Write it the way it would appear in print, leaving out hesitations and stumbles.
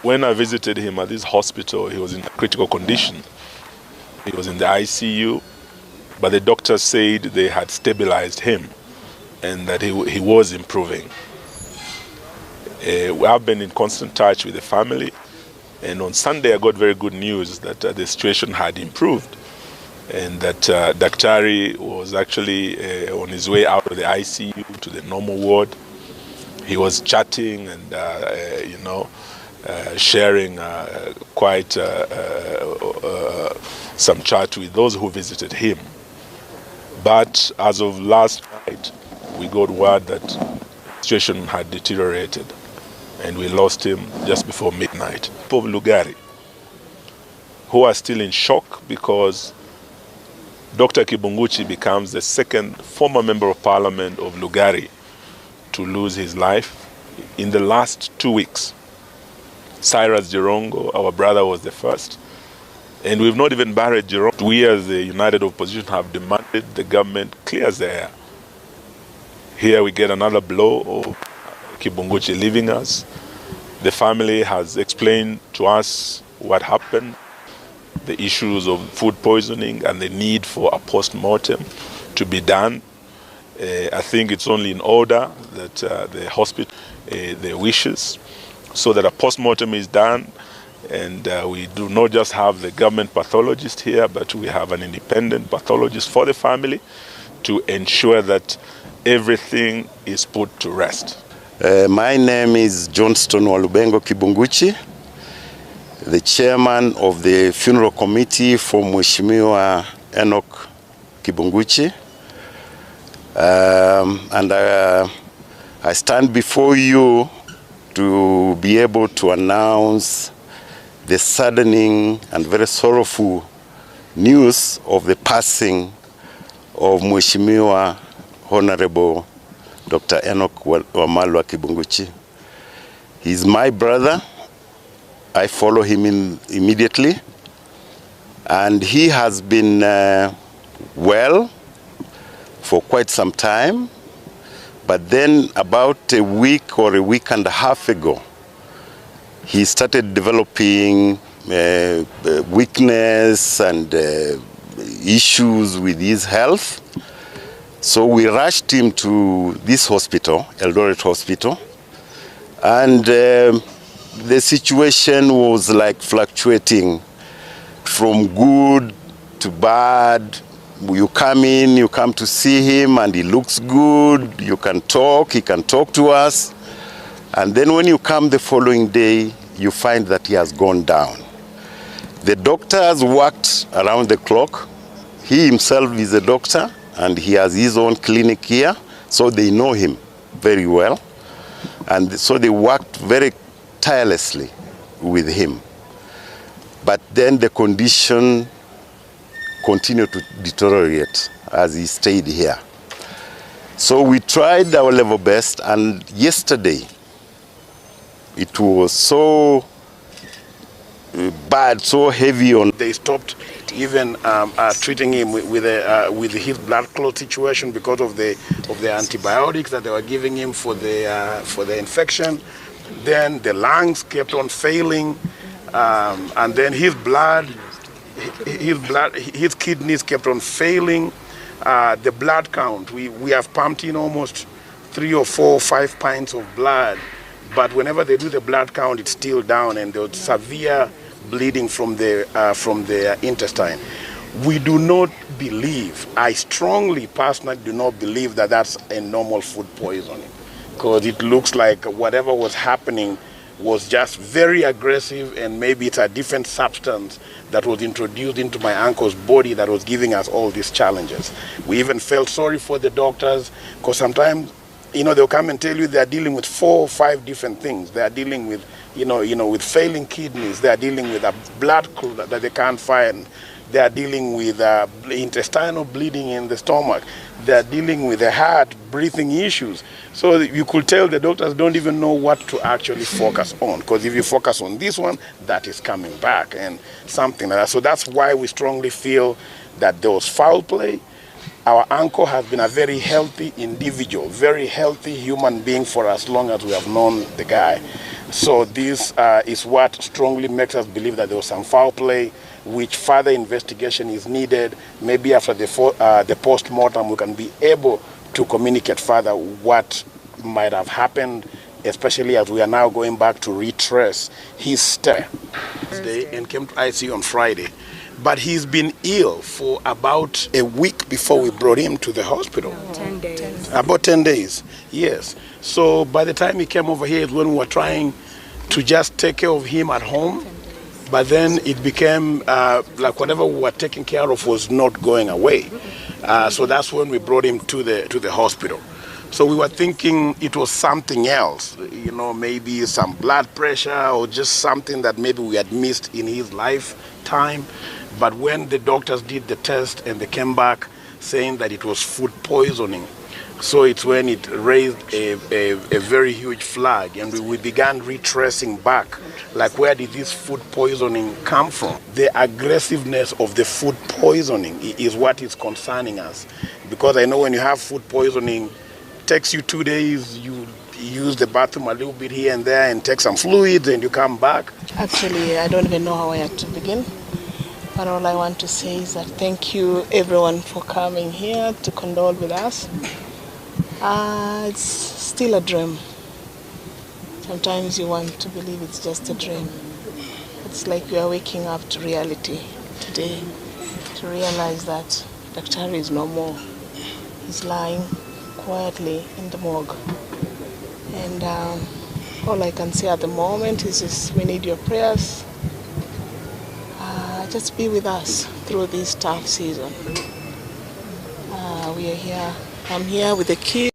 When I visited him at this hospital, he was in a critical condition. He was in the ICU, but the doctors said they had stabilized him and that he was improving. We have been in constant touch with the family, and on Sunday I got very good news that the situation had improved and that Daktari was actually on his way out of the ICU to the normal ward. He was chatting and, sharing quite some chat with those who visited him. But as of last night, we got word that the situation had deteriorated and we lost him just before midnight. People of Lugari, who are still in shock because Dr. Kibunguchy becomes the second former member of parliament of Lugari to lose his life in the last 2 weeks. Cyrus Jirongo, our brother, was the first. And we've not even buried Jirongo. We as the United Opposition have demanded the government clears the air. Here we get another blow of Kibunguchy leaving us. The family has explained to us what happened, the issues of food poisoning and the need for a post-mortem to be done. I think it's only in order that the hospital their wishes so that a post-mortem is done, and we do not just have the government pathologist here, but we have an independent pathologist for the family to ensure that everything is put to rest. My name is Johnston Walubengo Kibunguchy, the chairman of the funeral committee for Mheshimiwa Enoch Kibunguchy. And I stand before you to be able to announce the saddening and very sorrowful news of the passing of Mheshimiwa Honorable Dr. Enoch Wamalwa Kibunguchy. He's my brother. I follow him immediately, and he has been well for quite some time, but then about a week or a week and a half ago, he started developing weakness and issues with his health. So we rushed him to this hospital, Eldoret Hospital, and the situation was like fluctuating from good to bad. You come in, you come to see him, and he looks good. You can talk, he can talk to us. And then when you come the following day, you find that he has gone down. The doctors worked around the clock. He himself is a doctor, and he has his own clinic here, so they know him very well. And so they worked very tirelessly with him. But then the condition continued to deteriorate as he stayed here. So we tried our level best, and yesterday it was so bad, so heavy on. They stopped even treating him with his blood clot situation because of the antibiotics that they were giving him for the infection. Then the lungs kept on failing, and then his kidneys kept on failing. The blood count, we have pumped in almost 3 or 4 or 5 pints of blood, but whenever they do the blood count, it's still down, and there's severe bleeding from the intestine. We do not believe, I strongly personally do not believe that that's a normal food poisoning, because it looks like whatever was happening was just very aggressive, and maybe it's a different substance that was introduced into my uncle's body that was giving us all these challenges. We even felt sorry for the doctors, because sometimes, they'll come and tell you they're dealing with 4 or 5 different things. They're dealing with, with failing kidneys. They're dealing with a blood clot that they can't find. They're dealing with intestinal bleeding in the stomach. They're dealing with the heart, breathing issues. So you could tell the doctors don't even know what to actually focus on, because if you focus on this one, that is coming back and something like that. So that's why we strongly feel that there was foul play. Our uncle has been a very healthy individual, very healthy human being for as long as we have known the guy. So this is what strongly makes us believe that there was some foul play, which further investigation is needed. Maybe after the post-mortem, we can be able to communicate further what might have happened, especially as we are now going back to retrace his step. And came to ICU on Friday. But he's been ill for about a week before we brought him to the hospital. 10 days. About 10 days, yes. So by the time he came over here is when we were trying to just take care of him at home. But then it became like whatever we were taking care of was not going away. So that's when we brought him to the hospital. So we were thinking it was something else, you know, maybe some blood pressure or just something that maybe we had missed in his lifetime. But when the doctors did the test and they came back saying that it was food poisoning, so it's when it raised a very huge flag, and we began retracing back, like where did this food poisoning come from? The aggressiveness of the food poisoning is what is concerning us, because I know when you have food poisoning, it takes you 2 days, you use the bathroom a little bit here and there and take some fluids and you come back. Actually, I don't even know how I had to begin. But all I want to say is that thank you everyone for coming here to condole with us. It's still a dream. Sometimes you want to believe it's just a dream. It's like we are waking up to reality today, to realize that Dr. is no more. He's lying quietly in the morgue. And all I can say at the moment is just we need your prayers. Just be with us through this tough season. We are here. I'm here with the kids.